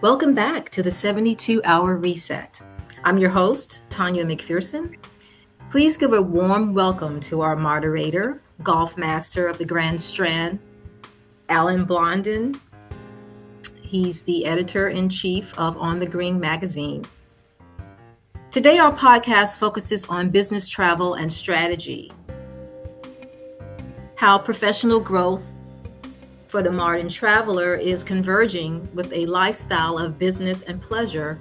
Welcome back to the 72-Hour Reset. I'm your host, Tonya McPhearson. Please give a warm welcome to our moderator, Golf Master of the Grand Strand, Alan Blondon. He's the editor in chief of On the Green magazine. Today, our podcast focuses on business travel and strategy, how professional growth for the modern traveler is converging with a lifestyle of business and pleasure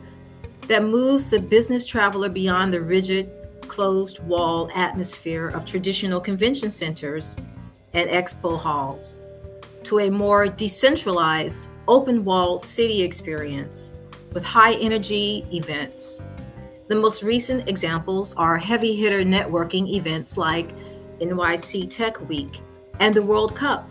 that moves the business traveler beyond the rigid, closed wall atmosphere of traditional convention centers and expo halls to a more decentralized, open wall city experience with high energy events. The most recent examples are heavy hitter networking events like NYC Tech Week and the World Cup.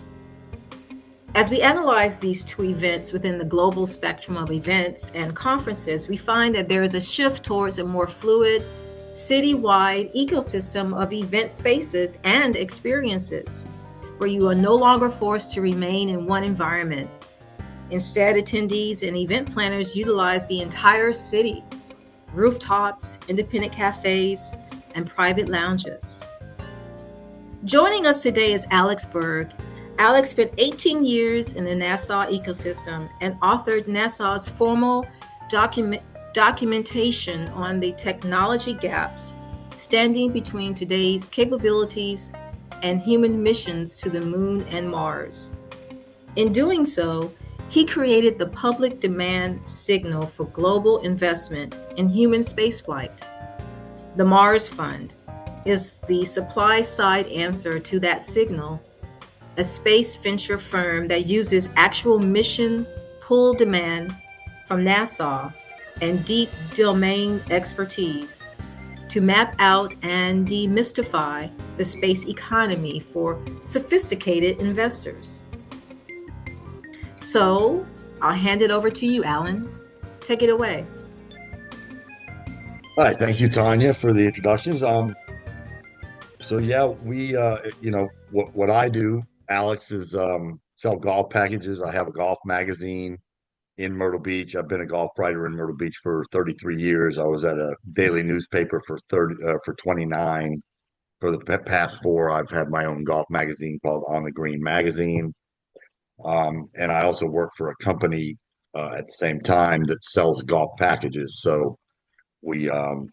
As we analyze these two events within the global spectrum of events and conferences, we find that there is a shift towards a more fluid, citywide ecosystem of event spaces and experiences, where you are no longer forced to remain in one environment. Instead, attendees and event planners utilize the entire city, rooftops, independent cafes, and private lounges. Joining us today is Alex Berg. Alex spent 18 years in the NASA ecosystem and authored NASA's formal documentation on the technology gaps standing between today's capabilities and human missions to the moon and Mars. In doing so, he created the public demand signal for global investment in human spaceflight. The Mars Fund is the supply side answer to that signal, a space venture firm that uses actual mission pull demand from NASA and deep domain expertise to map out and demystify the space economy for sophisticated investors. So I'll hand it over to you, Alan. Take it away. Hi, thank you, Tanya, for the introductions. So yeah, we what I do, Alex, is sell golf packages. I have a golf magazine in Myrtle Beach. I've been a golf writer in Myrtle Beach for 33 years. I was at a daily newspaper for 29. For the past four, I've had my own golf magazine called On the Green magazine. And I also work for a company at the same time that sells golf packages. So we um,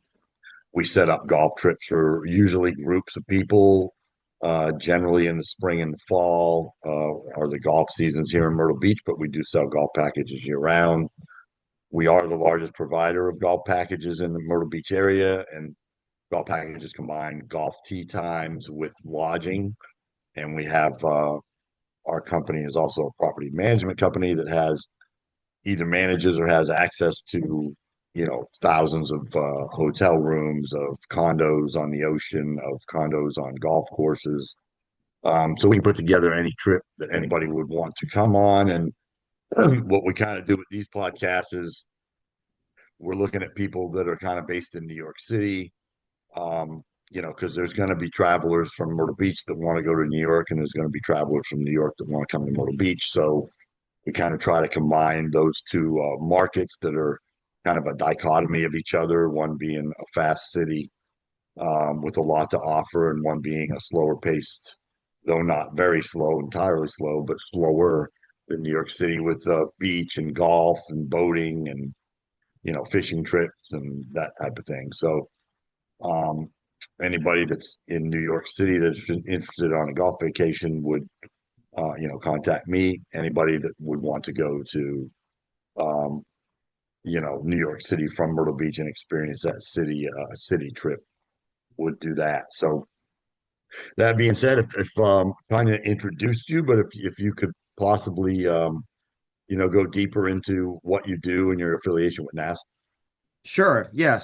we set up golf trips for usually groups of people, generally in the spring and the fall, are the golf seasons here in Myrtle Beach, but we do sell golf packages year round. We are the largest provider of golf packages in the Myrtle Beach area, and golf packages combine golf tee times with lodging. And we have our company is also a property management company that has either manages or has access to thousands of hotel rooms, of condos on the ocean, of condos on golf courses. So we can put together any trip that anybody would want to come on. And what we kind of do with these podcasts is we're looking at people that are kind of based in New York City, because there's going to be travelers from Myrtle Beach that want to go to New York, and there's going to be travelers from New York that want to come to Myrtle Beach. So we kind of try to combine those two markets that are kind of a dichotomy of each other, one being a fast city with a lot to offer, and one being a slower paced, though not very slow, entirely slow, but slower than New York City with beach and golf and boating and fishing trips and that type of thing. So um, anybody that's in New York City that's interested on a golf vacation would contact me. Anybody that would want to go to um, New York City from Myrtle Beach and experience that city trip would do that. So that being said, if kind of introduced you, but if you could possibly go deeper into what you do and your affiliation with NASA. Sure. Yeah.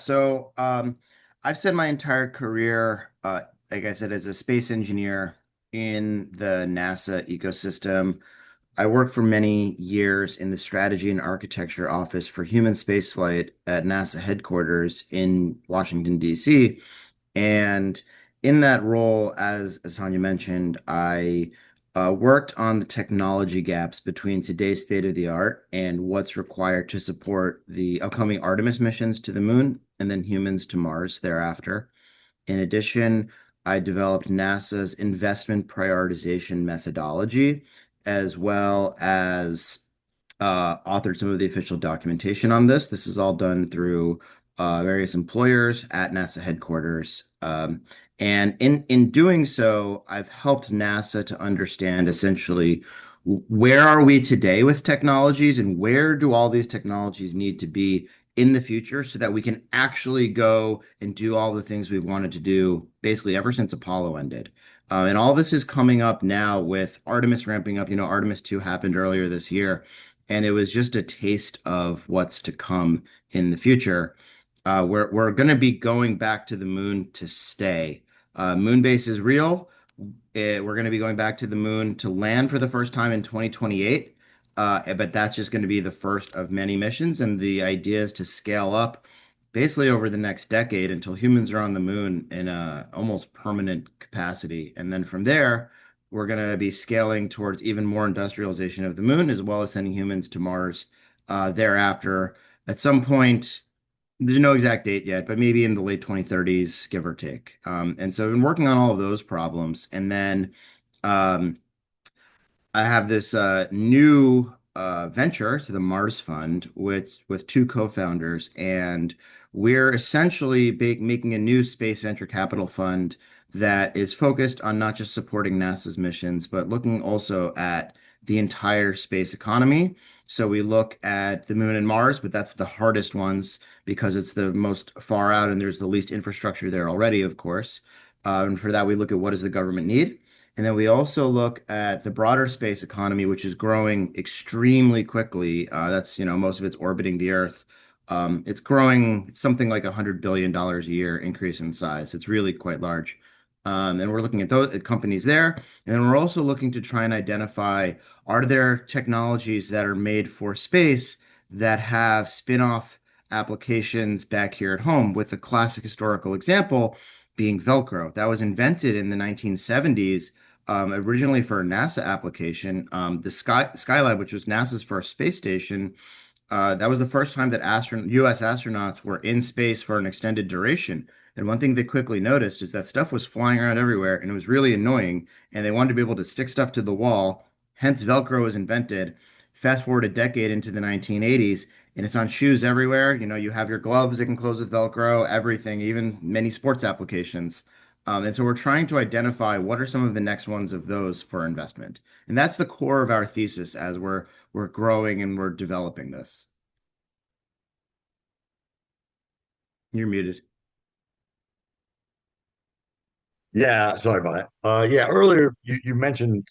I've spent my entire career, like I said, as a space engineer in the NASA ecosystem. I worked for many years in the strategy and architecture office for human spaceflight at NASA headquarters in Washington, D.C. And in that role, as Tanya mentioned, I worked on the technology gaps between today's state of the art and what's required to support the upcoming Artemis missions to the moon and then humans to Mars thereafter. In addition, I developed NASA's investment prioritization methodology, as well as authored some of the official documentation on this. This is all done through various employers at NASA headquarters. And in doing so, I've helped NASA to understand essentially where are we today with technologies and where do all these technologies need to be in the future so that we can actually go and do all the things we've wanted to do basically ever since Apollo ended. And all this is coming up now with Artemis ramping up. Artemis 2 happened earlier this year, and it was just a taste of what's to come in the future. We're going to be going back to the moon to stay. Moon base is real. We're going to be going back to the moon to land for the first time in 2028. But that's just going to be the first of many missions. And the idea is to scale up basically over the next decade until humans are on the moon in a almost permanent capacity. And then from there, we're going to be scaling towards even more industrialization of the moon, as well as sending humans to Mars thereafter. At some point, there's no exact date yet, but maybe in the late 2030s, give or take. And so I've been working on all of those problems. And then um, I have this new venture to the Mars Fund with two co-founders, and we're essentially making a new space venture capital fund that is focused on not just supporting NASA's missions, but looking also at the entire space economy. So we look at the moon and Mars, but that's the hardest ones because it's the most far out and there's the least infrastructure there already, of course. And for that, we look at what does the government need? And then we also look at the broader space economy, which is growing extremely quickly. That's, most of it's orbiting the Earth. It's growing something like $100 billion a year increase in size. It's really quite large. And we're looking at those at companies there. And then we're also looking to try and identify, are there technologies that are made for space that have spin-off applications back here at home, with a classic historical example being Velcro. That was invented in the 1970s, originally for a NASA application. The Skylab, which was NASA's first space station, that was the first time that U.S. astronauts were in space for an extended duration. And one thing they quickly noticed is that stuff was flying around everywhere, and it was really annoying. And they wanted to be able to stick stuff to the wall. Hence, Velcro was invented. Fast forward a decade into the 1980s, and it's on shoes everywhere. You have your gloves that can close with Velcro, everything, even many sports applications. And so we're trying to identify what are some of the next ones of those for investment. And that's the core of our thesis as we're growing and we're developing this. You're muted. Yeah, sorry about that. Yeah, earlier you mentioned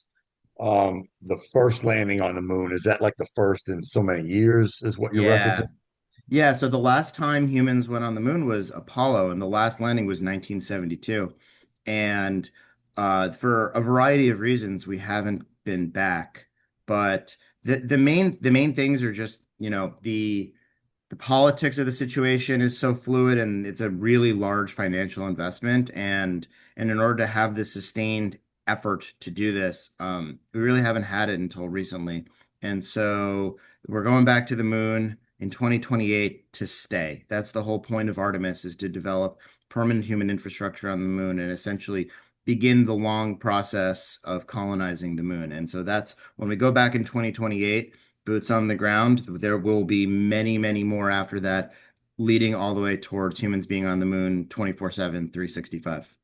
the first landing on the moon. Is that like the first in so many years, is what you're referencing? Yeah. Yeah, so the last time humans went on the moon was Apollo, and the last landing was 1972. And for a variety of reasons, we haven't been back. But the main things are just, the politics of the situation is so fluid, and it's a really large financial investment. And in order to have this sustained effort to do this, we really haven't had it until recently. And so we're going back to the moon in 2028 to stay. That's the whole point of Artemis, is to develop permanent human infrastructure on the moon and essentially begin the long process of colonizing the moon. And so that's when we go back in 2028, boots on the ground. There will be many, many more after that, leading all the way towards humans being on the moon 24/7, 365.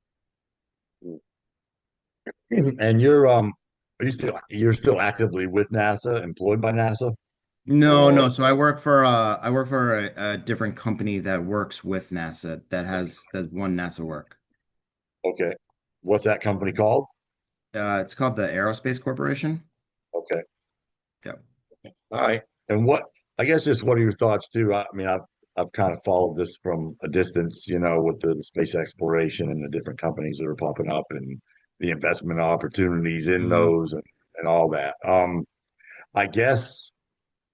And you're still actively with NASA, employed by NASA, No, or no. So I work for a different company that works with NASA that one NASA work. okay, what's that company called? It's called the Aerospace Corporation. Okay, Yeah. all right. And I guess just what are your thoughts too? I mean, I've kind of followed this from a distance, with the space exploration and the different companies that are popping up and the investment opportunities in Mhm. those and all that. I guess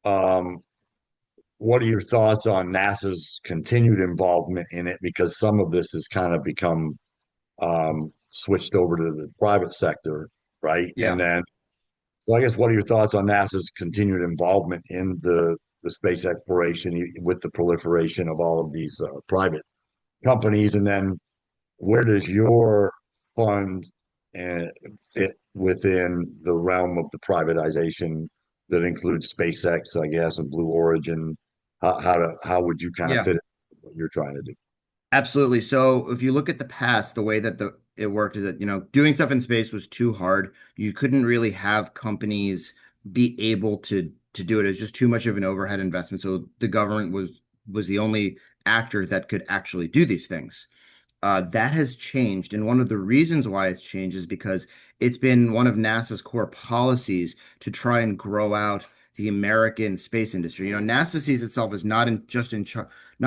um, what are your thoughts on NASA's continued involvement in it? Because some of this has kind of become switched over to the private sector, right? And Yeah. then So I guess what are your thoughts on NASA's continued involvement in the space exploration with the proliferation of all of these private companies? And then where does your fund uh, fit within the realm of the privatization that includes SpaceX, I guess, and Blue Origin? How would you kind of Yeah. fit it in what you're trying to do? Absolutely. So if you look at the past, the way that it worked is that, doing stuff in space was too hard. You couldn't really have companies be able to do it. It was just too much of an overhead investment. So the government was the only actor that could actually do these things. That has changed. And one of the reasons why it's changed is because it's been one of NASA's core policies to try and grow out the American space industry. NASA sees itself as not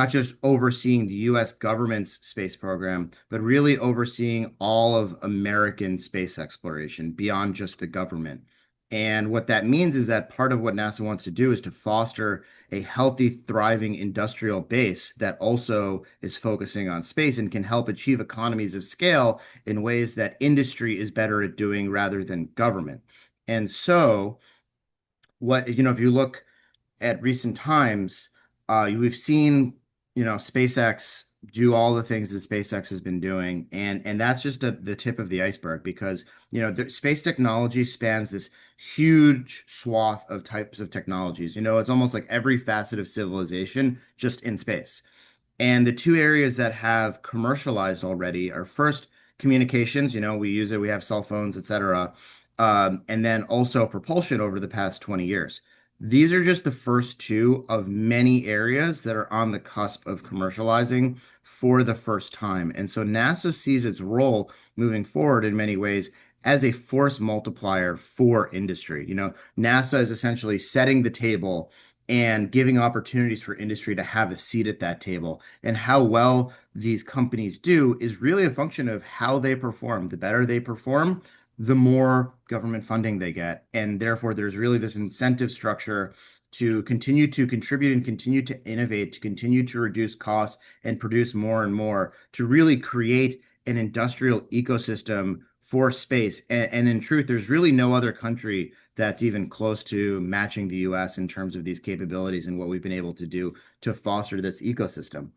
just overseeing the US government's space program, but really overseeing all of American space exploration beyond just the government. And what that means is that part of what NASA wants to do is to foster a healthy, thriving industrial base that also is focusing on space and can help achieve economies of scale in ways that industry is better at doing rather than government. And so, if you look at recent times, we've seen, SpaceX do all the things that SpaceX has been doing, and that's just the tip of the iceberg because the space technology spans this huge swath of types of technologies. It's almost like every facet of civilization just in space. And the two areas that have commercialized already are first communications, we use it, we have cell phones, etc. And then also propulsion over the past 20 years. These are just the first two of many areas that are on the cusp of commercializing for the first time. And so NASA sees its role moving forward in many ways as a force multiplier for industry. NASA is essentially setting the table and giving opportunities for industry to have a seat at that table. And how well these companies do is really a function of how they perform. The better they perform, the more government funding they get. And therefore, there's really this incentive structure to continue to contribute and continue to innovate, to continue to reduce costs and produce more and more, to really create an industrial ecosystem for space. And in truth, there's really no other country that's even close to matching the US in terms of these capabilities and what we've been able to do to foster this ecosystem.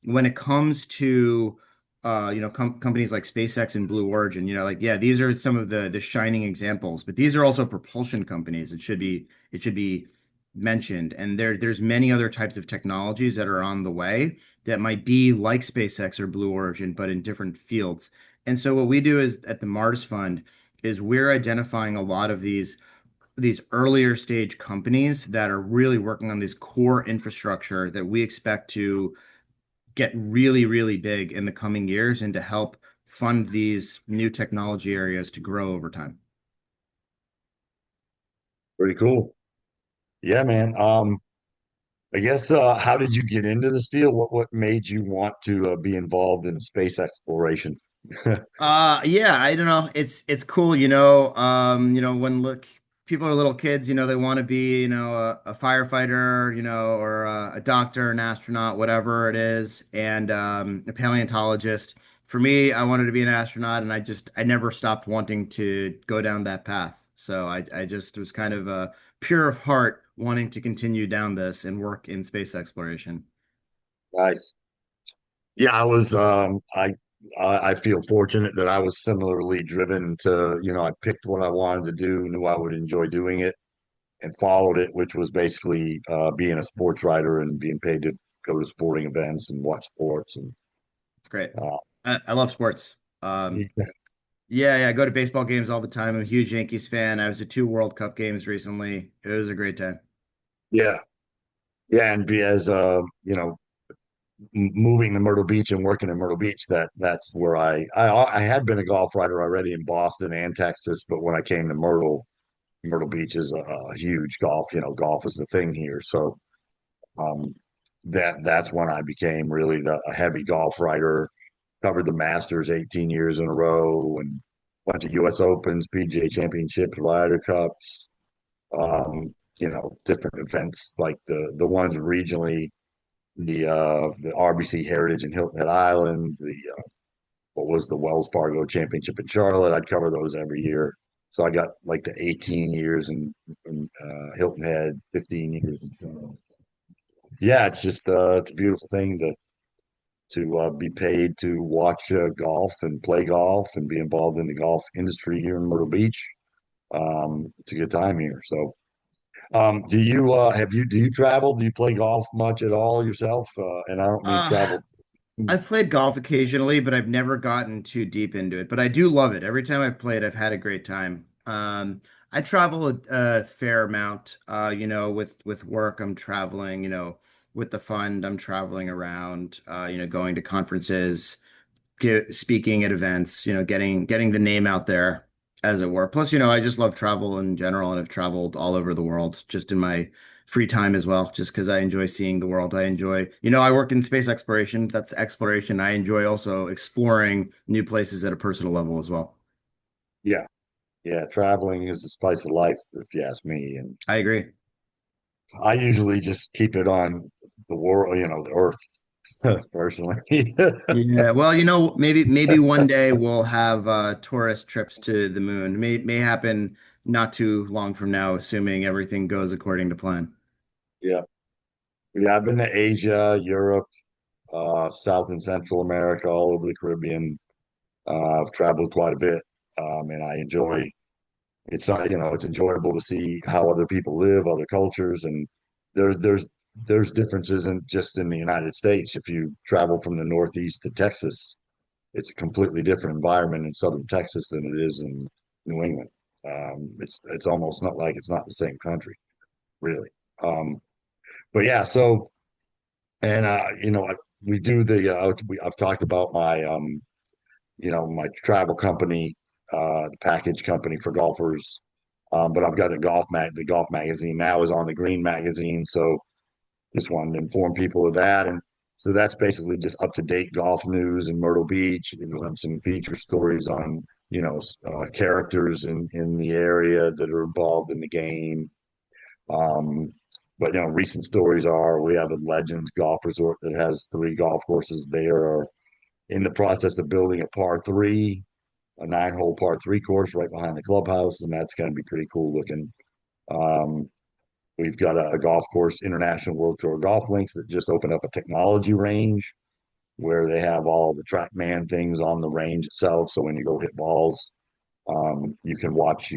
When it comes to companies like SpaceX and Blue Origin, yeah, these are some of the shining examples, but these are also propulsion companies. It should be mentioned, and there's many other types of technologies that are on the way that might be like SpaceX or Blue Origin, but in different fields. And so what we do is at the Mars Fund is we're identifying a lot of these earlier stage companies that are really working on this core infrastructure that we expect to get really, really big in the coming years and to help fund these new technology areas to grow over time. Pretty cool. Yeah, man. I guess how did you get into this field? What made you want to be involved in space exploration? Yeah, I don't know. It's cool, when look people are little kids, they want to be, a firefighter, or a doctor, an astronaut, whatever it is, and a paleontologist. For me, I wanted to be an astronaut, and I never stopped wanting to go down that path. So I just was kind of pure of heart wanting to continue down this and work in space exploration. Nice. Yeah, I feel fortunate that I was similarly driven to, I picked what I wanted to do, knew I would enjoy doing it, and followed it, which was basically being a sports writer and being paid to go to sporting events and watch sports. And It's great. uh, I love sports. Yeah, yeah, I go to baseball games all the time. I'm a huge Yankees fan. I was at two World Cup games recently. It was a great time. yeah, yeah, and be as moving to Myrtle Beach and working in Myrtle Beach, that's where I had been a golf writer already in Boston and Texas, but when I came to Myrtle Beach is a huge golf. Golf is the thing here, so um, that's when I became really a heavy golf writer. Covered the Masters 18 years in a row and went to U.S. Opens, PGA Championships, Ryder Cups, different events like the ones regionally, the RBC Heritage in Hilton Head Island, the what was the Wells Fargo Championship in Charlotte. I'd cover those every year. So I got like the 18 years and Hilton Head, 15 years. And so, yeah, it's just it's a beautiful thing to be paid to watch golf and play golf and be involved in the golf industry here in Myrtle Beach. It's a good time here. So, do you do you travel? Do you play golf much at all yourself? And I don't mean Uh, travel. I've played golf occasionally, but I've never gotten too deep into it. But I do love it. Every time I've played, I've had a great time. I travel a fair amount. With work, I'm traveling. With the fund, I'm traveling around. Going to conferences, speaking at events. Getting the name out there, as it were. Plus, I just love travel in general, and I've traveled all over the world just in my free time as well, just because I enjoy seeing the world. I enjoy, I work in space exploration. That's exploration. I enjoy also exploring new places at a personal level as well. Yeah, yeah. Traveling is the spice of life, if you ask me. And I agree. I usually just keep it on the world, the earth, personally. Yeah, well, maybe one day we'll have tourist trips to the moon. May happen not too long from now, assuming everything goes according to plan. Yeah. Yeah, I've been to Asia, Europe, South and Central America, all over the Caribbean. I've traveled quite a bit, and I enjoy. It's enjoyable to see how other people live, other cultures, and there's differences in just in the United States. If you travel from the Northeast to Texas, it's a completely different environment in Southern Texas than it is in New England. It's almost not like it's not the same country, really. But yeah, so. And we do I've talked about my my travel company, the package company for golfers. But I've got the golf magazine now is on the Green magazine, so just wanted to inform people of that. And so that's basically just up to date golf news in Myrtle Beach. We'll have some feature stories on characters in the area that are involved in the game. Um, but recent stories are we have a Legends golf resort that has 3 golf courses. They are in the process of building a par three, a 9-hole par three course right behind the clubhouse, and that's going to be pretty cool looking. Um, we've got a golf course, International World Tour Golf Links, that just opened up a technology range where they have all the TrackMan things on the range itself. So when you go hit balls, you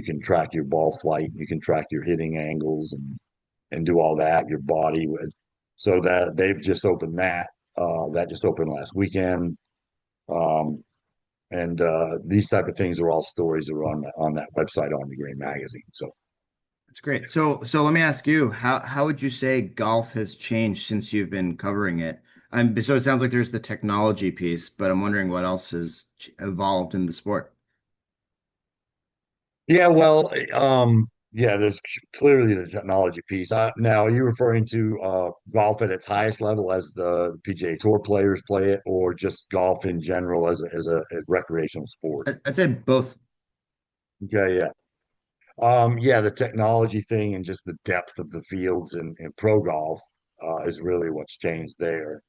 can track your ball flight, you can track your hitting angles and do all that, your body with. So that they've just opened that. That just opened last weekend. Um, and these type of things are all stories that are on that website on the Green Magazine. So That's great. So let me ask you, how would you say golf has changed since you've been covering it? So it sounds like there's the technology piece, but I'm wondering what else has evolved in the sport. yeah, well, yeah, there's clearly the technology piece. Now, are you referring to golf at its highest level as the PGA Tour players play it, or just golf in general as a recreational sport? I'd say both. Okay, yeah. Yeah, the technology thing and just the depth of the fields in pro golf is really what's changed there.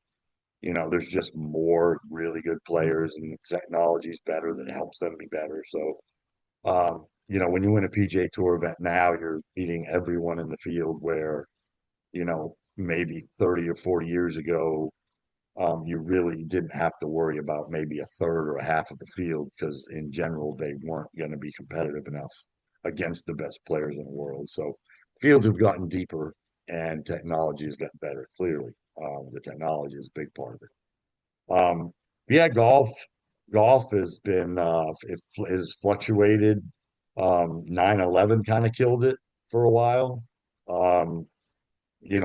There's just more really good players, and the technology is better that helps them be better. So, when you win a PGA Tour event now, you're beating everyone in the field where, maybe 30 or 40 years ago, you really didn't have to worry about maybe a third or a half of the field because in general they weren't going to be competitive enough against the best players in the world. So fields have gotten deeper and technology has gotten better. Clearly, the technology is a big part of it. Yeah, golf has been it has fluctuated. 9/11 kind of killed it for a while. Um, it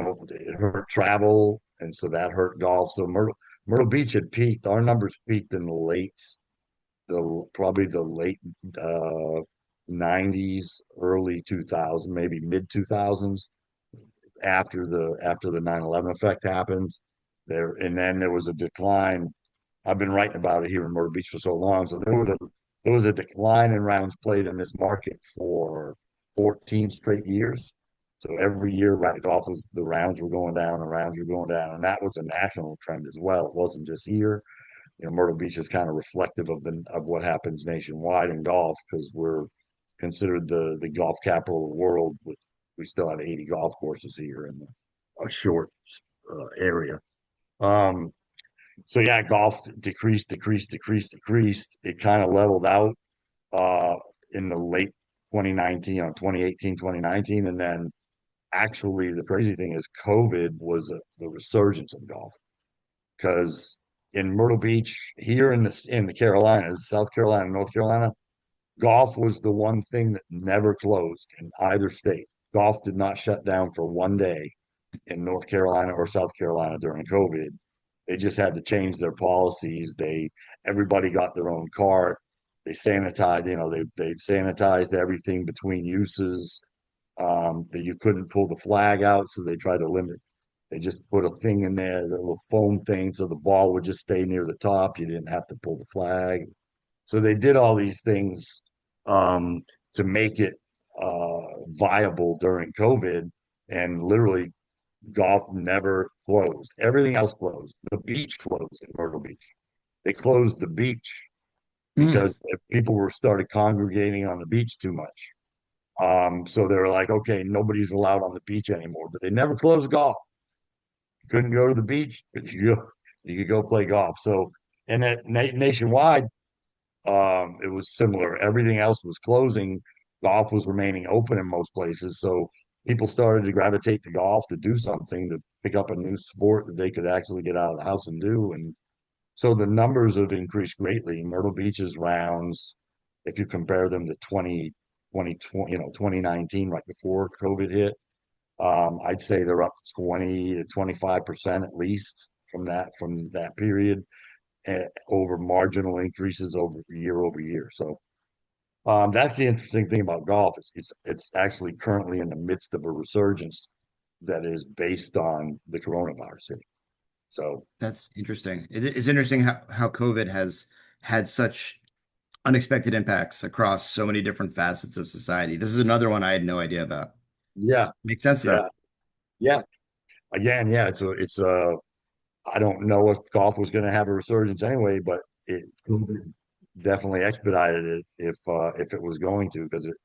hurt travel, and so that hurt golf. So Myrtle Beach had peaked. Our numbers peaked in probably the late uh, 90s, early 2000, maybe mid 2000s after the 9/11 effect happened. And then there was a decline. I've been writing about it here in Myrtle Beach for so long. So there was a decline in rounds played in this market for 14 straight years. So every year, right, the rounds were going down, the rounds were going down, and that was a national trend as well. It wasn't just here. Myrtle Beach is kind of reflective of what happens nationwide in golf because we're considered the golf capital of the world. With we still have 80 golf courses here in a short area. Um, so yeah, golf decreased, decreased, decreased, decreased. It kind of leveled out uh, in the late 2019, 2018, 2019, and then actually the crazy thing is COVID was the resurgence of golf because in Myrtle Beach, here in the Carolinas, South Carolina, North Carolina, golf was the one thing that never closed in either state. Golf did not shut down for one day in North Carolina or South Carolina during COVID. They just had to change their policies. Everybody got their own cart. They sanitized, they sanitized everything between uses. That you couldn't pull the flag out, so they tried to limit. They just put a thing in there, a little foam thing, so the ball would just stay near the top. You didn't have to pull the flag. So they did all these things um, to make it viable during COVID, and literally golf never closed. Everything else closed. The beach closed in Myrtle Beach. They closed the beach Mm. because people were started congregating on the beach too much. So they were like, okay, nobody's allowed on the beach anymore. But they never closed golf. You couldn't go to the beach, but you could go play golf. So and nationwide, it was similar. Everything else was closing. Golf was remaining open in most places. So people started to gravitate to golf to do something, to pick up a new sport that they could actually get out of the house and do. And so the numbers have increased greatly. Myrtle Beach's rounds, if you compare them to 2020, 2019, right before COVID hit, I'd say they're up 20 to 25% at least from that period, over marginal increases over year. So that's the interesting thing about golf. It's actually currently in the midst of a resurgence that is based on the coronavirus hitting. So That's interesting. It's interesting how COVID has had such unexpected impacts across so many different facets of society. This is another one I had no idea about. yeah, Makes sense though. yeah, yeah. Again, yeah. I don't know if golf was going to have a resurgence anyway, but it COVID definitely expedited it if it was going to, because it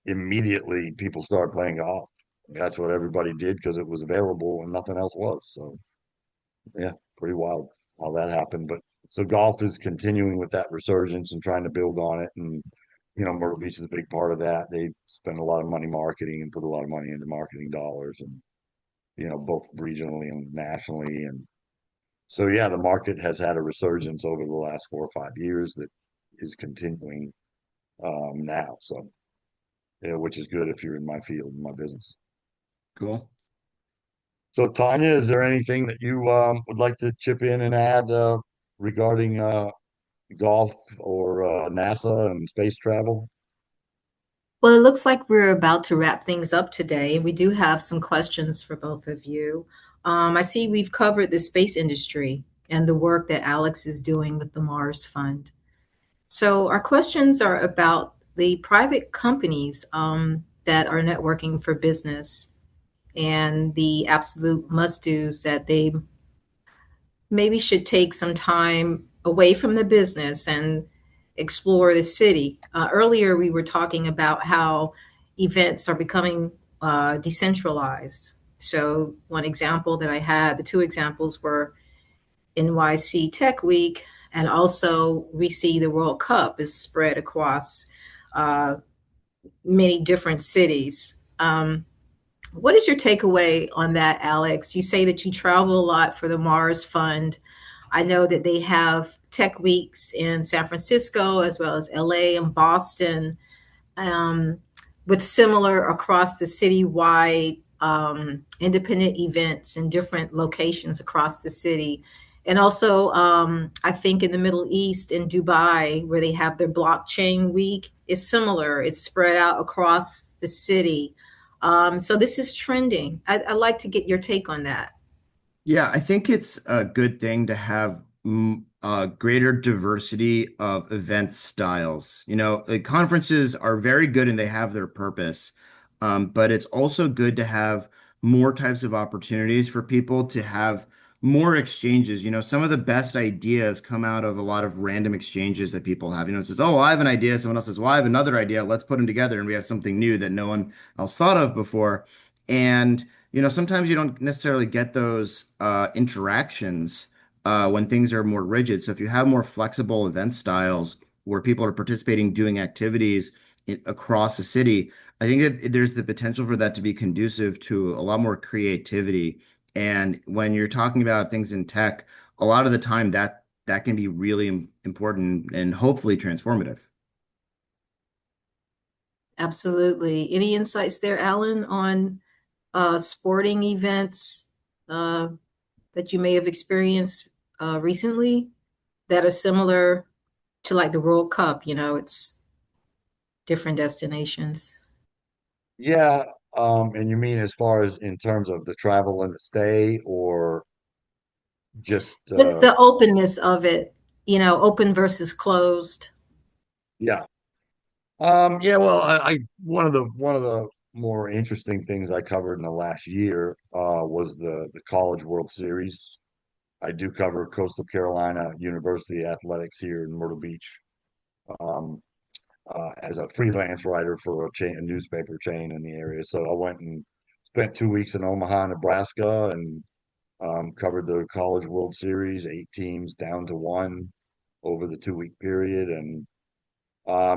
immediately people started playing golf. That's what everybody did because it was available and nothing else was. So yeah, pretty wild how that happened. But so golf is continuing with that resurgence and trying to build on it. And Myrtle Beach is a big part of that. They spend a lot of money marketing and put a lot of money into marketing dollars, and both regionally and nationally. And so yeah, the market has had a resurgence over the last 4 or 5 years that is continuing now. So which is good if you're in my field, in my business. Cool. So, Tanya, is there anything that you would like to chip in and add regarding golf or NASA and space travel? Well, it looks like we're about to wrap things up today. We do have some questions for both of you. I see we've covered the space industry and the work that Alex is doing with the Mars Fund. So, our questions are about the private companies that are networking for business and the absolute must do's that they maybe should take some time away from the business and explore the city. Earlier, we were talking about how events are becoming decentralized. So, one example that I had, the two examples were NYC Tech Week, and also we see the World Cup is spread across uh, many different cities. What is your takeaway on that, Alex? You say that you travel a lot for the Mars Fund. I know that they have tech weeks in San Francisco as well as LA and Boston, um, with similar across the citywide independent events in different locations across the city. And also, I think in the Middle East, in Dubai, where they have their blockchain week, is similar. It's spread out across the city. So this is trending. I'd like to get your take on that. Yeah, I think it's a good thing to have greater diversity of event styles. Like conferences are very good and they have their purpose, but it's also good to have more types of opportunities for people to have more exchanges. Some of the best ideas come out of a lot of random exchanges that people have. It says, "Oh, I have an idea." Someone else says, "Well, I have another idea. Let's put them together," and we have something new that no one else thought of before. And sometimes you don't necessarily get those interactions when things are more rigid. So if you have more flexible event styles where people are participating, doing activities across the city, I think that there's the potential for that to be conducive to a lot more creativity. And when you're talking about things in tech, a lot of the time that can be really important and hopefully transformative. Absolutely. Any insights there, Alan, on sporting events uh, that you may have experienced recently that are similar to like the World Cup? It's different destinations. Yeah. And you mean as far as in terms of the travel and the stay, or just Just the openness of it, open versus closed. yeah. Yeah, well, I one of the more interesting things I covered in the last year was the College World Series. I do cover Coastal Carolina University athletics here in Myrtle Beach, um, as a freelance writer for a newspaper chain in the area. So I went and spent 2 weeks in Omaha, Nebraska, and covered the College World Series, 8 teams down to one over the 2 week period. And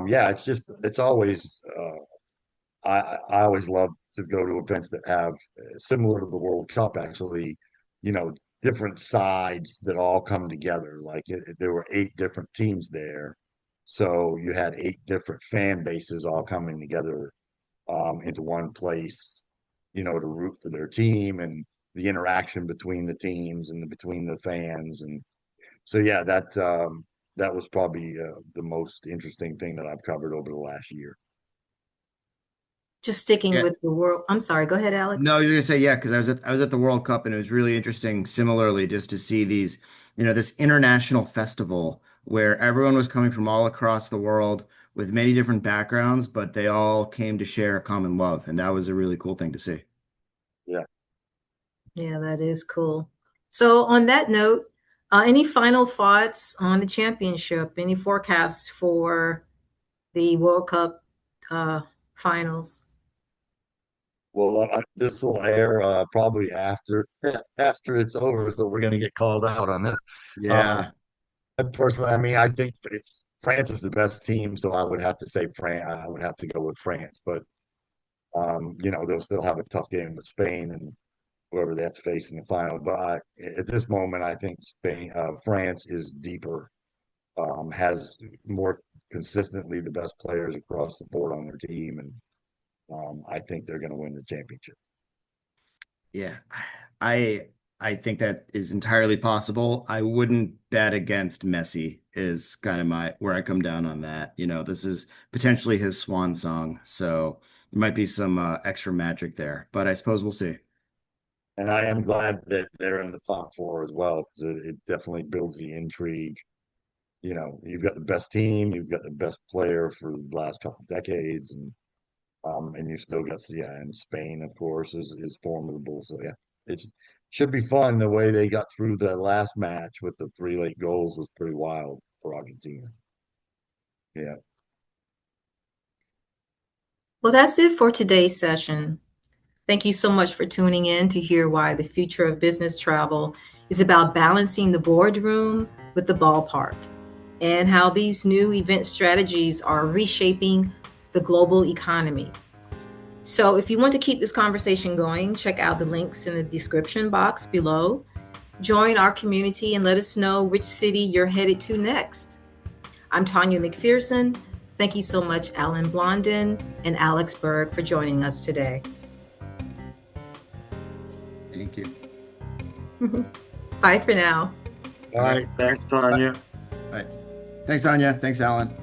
yeah, it's always I always love to go to events that have similar to the World Cup, actually, you know, different sides that all come together. Like there were 8 different teams there, so you had 8 different fan bases all coming together into one place, to root for their team, and the interaction between the teams and between the fans. And so yeah, that was probably the most interesting thing that I've covered over the last year. Just sticking Yeah. with the world. I'm sorry. Go ahead, No, Alex. I was gonna say yeah, because I was at the World Cup and it was really interesting. Similarly, just to see these, this international festival where everyone was coming from all across the world with many different backgrounds, but they all came to share a common love, and that was a really cool thing to see. Yeah. Yeah, that is cool. So, on that note, any final thoughts on the championship? Any forecasts for the World Cup uh, finals? Well, this will air probably after after it's over, so we're going to get called out on this. Um, Yeah. Personally, I mean, I think France is the best team, so I would have to say France. I would have to go with France, but they'll still have a tough game with Spain and whoever they have to face in the final. But at this moment, I think France is deeper, has more consistently the best players across the board on their team, and I think they're going to win the championship. Yeah, I I think that is entirely possible. I wouldn't bet against Messi is kind of my where I come down on that. This is potentially his swan song, so there might be some extra magic there, but I suppose we'll see. And I am glad that they're in the Final Four as well, because it definitely builds the intrigue. You've got the best team, you've got the best player for the last couple of decades, and you still got, yeah, and Spain, of course, is formidable. So yeah, it should be fun. The way they got through the last match with the 3 late goals was pretty wild for Argentina. Yeah. Well, that's it for today's session. Thank you so much for tuning in to hear why the future of business travel is about balancing the boardroom with the ballpark, and how these new event strategies are reshaping the global economy. So, if you want to keep this conversation going, check out the links in the description box below. Join our community and let us know which city you're headed to next. I'm Tonya McPhearson. Thank you so much, Alan Blondon and Alex Berg, for joining us today. Thank you. Bye for now. All right. Thanks, Tanya. All right. Thanks, Anya. Thanks, Alan.